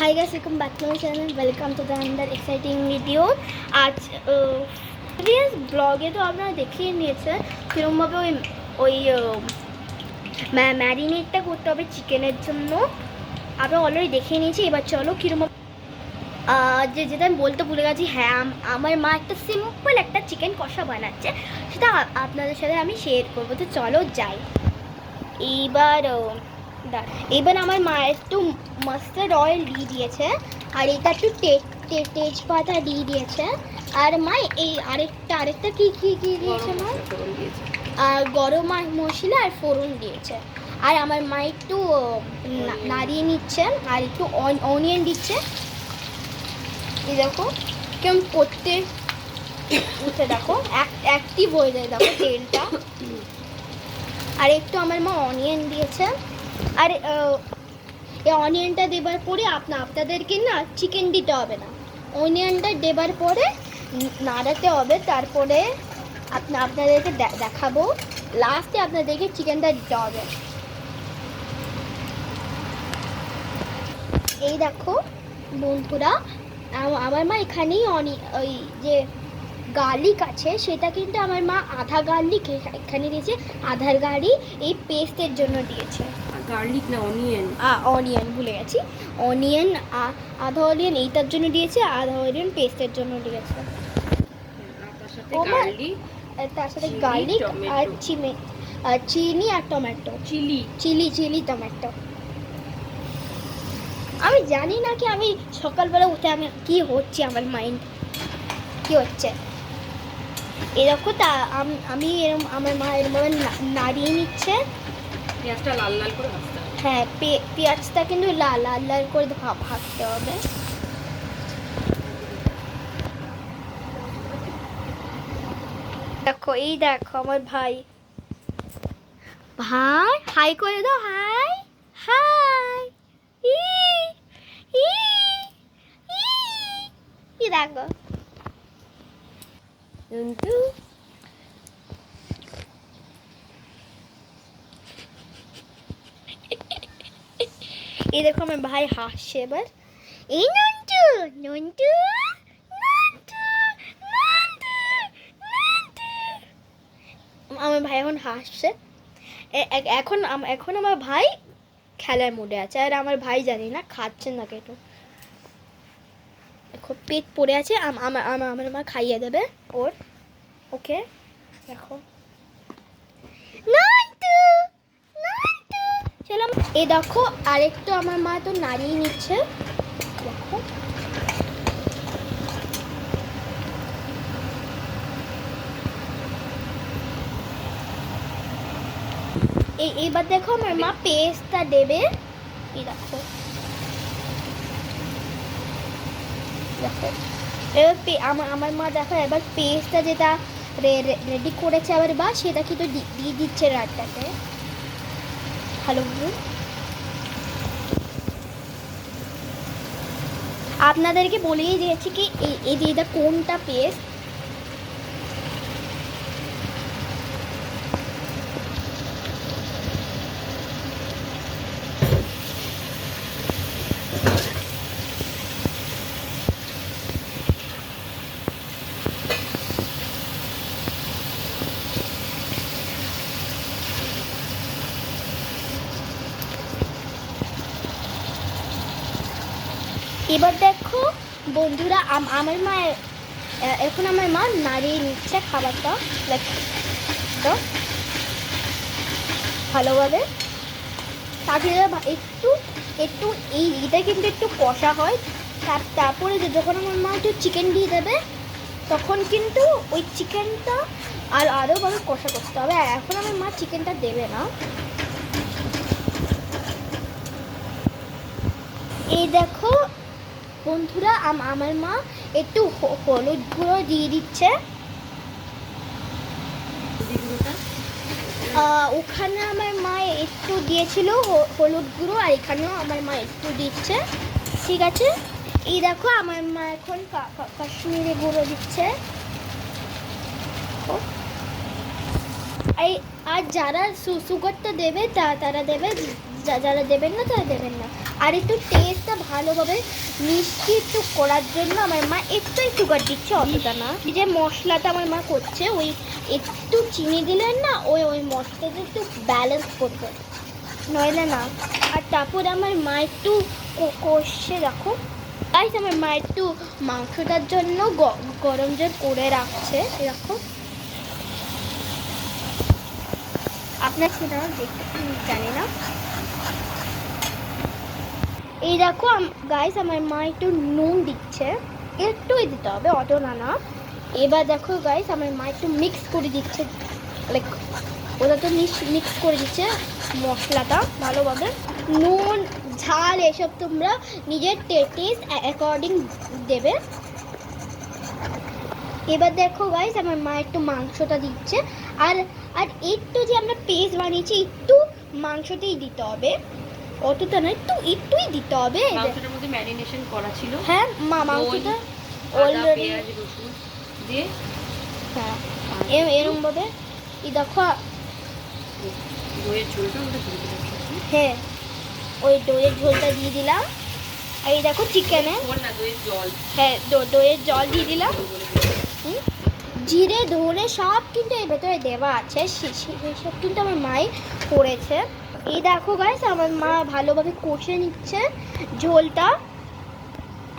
Hi guys, welcome back to my channel. Welcome to the another exciting video. आज previous ब्लॉगे तो আপনারা দেখিয়ে নিয়েছে কিরকমভাবে ওই ম্যারিনেটটা করতে হবে চিকেনের জন্য। আপনারা অলরেডি দেখিয়ে নিয়েছি। এবার চলো কিরকম যেটা আমি বলতে ভুলে গেছি, হ্যাঁ আমার মা একটা সিম্পল একটা চিকেন কষা বানাচ্ছে, সেটা আপনাদের সাথে আমি শেয়ার করবো। তো চলো যাই। এবার আমার মা একটু মাস্টার্ড অয়েল দিয়ে দিয়েছে, আর এটা একটু তেজপাতা দিয়ে দিয়েছে। আর মা এই আরেকটা কি দিয়েছে মা? আর গরম মশলা আর ফোড়ন দিয়েছে। আর আমার মা একটু নাড়িয়ে নিচ্ছে আর একটু অনিয়ন দিচ্ছে। এই দেখো কেমন করতে উঠে, দেখো অ্যাক্টিভ হয়ে যায়, দেখো তেলটা। আর একটু আমার মা অনিয়ন দিয়েছে। আর এই অনিয়নটা দেবার পরে আপনাদেরকে না চিকেন দিতে হবে না, অনিয়নটা দেবার পরে নাড়াতে হবে। তারপরে আপনাদেরকে দেখাবো, লাস্টে আপনাদেরকে চিকেনটা দিতে হবে। এই দেখো বন্ধুরা, আমার মা এখানেই ওই যে গার্লিক আছে সেটা কিন্তু আমার মা আধা গার্লিক এখানে দিয়েছে, আধার গার্লিক এই পেস্টের জন্য দিয়েছে। গার্লিক না অনিয়ন, অনিয়ন ভুলে গেছি। অনিয়ন আধা অনিয়ন এইটার জন্য দিয়েছে, আধা অনিয়ন পেস্টের জন্য দিয়েছে। তার সাথে গার্লিক আর চিনি আর টমেটো, চিলি টমেটো। আমি জানি না কি আমি সকালবেলা উঠে আমি কি হচ্ছে, আমার মাইন্ড কি হচ্ছে এরকম। তা আমি এরকম আমার মা এরকম নাড়িয়ে নিচ্ছে। পেঁয়াজটা লাল লাল করে ভাজতে হবে। হ্যাঁ, পেঁয়াজটা কিন্তু লাল লাল করে ভাজতে হবে। দেখো এই দেখো আমার ভাই হাই করে দাও, হাই হাই। ই দেখো এই দেখো আমার ভাই হাসছে এবার। এই নন্টু নন্টু আমার ভাই এখন হাসছে। এখন আমার ভাই খেলার মুডে আছে, আর আমার ভাই জানি না খাচ্ছে না কেন, দেখো পেট পড়ে আছে। আমার মা খাইয়ে দেবে ওকে। দেখো চলো, এই দেখো আরেকটু আমার মা তো নাড়িয়ে নিচ্ছে। দেখো এইবার দেখো আমার মা পেস্টটা দেবে। এই দেখো আমার মা দেখো এবার পেস্টটা যেটা রেডি করেছে আবার বা সেটা কিন্তু দিয়ে দিচ্ছে রাতটাতে। ভালো আপনাদেরকে বলেই দিয়েছি কি এই যে এটা কোনটা পেস্ট। এবার দেখো বন্ধুরা, আমার মা এখন আমার মা নাড়িয়ে নিচ্ছে খাবারটা ভালোভাবে। তাকে একটু এইটা কিন্তু একটু কষা হয়। তারপরে যখন আমার মা একটু চিকেন দিয়ে দেবে তখন কিন্তু ওই চিকেনটা আরও ভাবে কষা করতে হবে। এখন আমার মা চিকেনটা দেবে না। এই দেখো বন্ধুরা, আমার মা একটু হলুদ গুঁড়ো দিয়ে দিচ্ছে। ওখানে আমার মা একটু দিয়েছিল হলুদ গুঁড়ো, আর এখানেও আমার মা একটু দিচ্ছে। ঠিক আছে, এই দেখো আমার মা এখন কাশ্মীরি গুঁড়ো দিচ্ছে। আর যারা সুগারটা দেবে তারা দেবে যারা দেবেন না তারা দেবেন না। আর একটু টেস্টটা ভালোভাবে মিষ্টি একটু করার জন্য আমার মা একটুই সুগার দিচ্ছে, অতটা না। এই যে মশলাটা আমার মা করছে, ওই একটু চিনি দিলেন না, ওই মশলাটা একটু ব্যালেন্স করবে, নইলে না। আর তারপর আমার মা একটু কষে রাখো। গাইস আমার মা একটু মাংসটার জন্য গরম জল করে রাখছে, এরকম। আপনার সেটা দেখতে জানি না। এই দেখো গাইস আমার মা একটু নুন দিচ্ছে, একটুই দিতে হবে, অত না। এবার দেখো গাইস আমার মা একটু মিক্স করে দিচ্ছে, লাইক ওটা তো মিক্স করে দিচ্ছে মশলাটা ভালোভাবে। নুন ঝাল এসব তোমরা নিজের টেস্ট অ্যাকর্ডিং দেবে। এবার দেখো গাইস আমার মা একটু মাংসটা দিচ্ছে, আর আর একটু যে আমরা পেস্ট বানিয়েছি একটু মাংসতেই দিতে হবে, অতটা না, একটুই দিতে হবে। মাংসটার মধ্যে ম্যারিনেশন করা ছিল। হ্যাঁ মাংসটা অলরেডি দিয়ে হ্যাঁ এরকম ভাবে। এই দেখো দইয়ের ঝোলটা আমাদের দিয়ে দিলাম। হ্যাঁ ওই দইয়ের ঝোলটা দিয়ে দিলাম। আর এই দেখো চিকেনে দইয়ের জল, হ্যাঁ দইয়ের জল দিয়ে দিলাম। জিরে ধনে সব কিন্তু এর ভেতরে দেওয়া আছে, সেসব কিন্তু আমার মাই করেছে। এই দেখো গাইস আমার মা ভালোভাবে কষে নিচ্ছে ঝোলটা।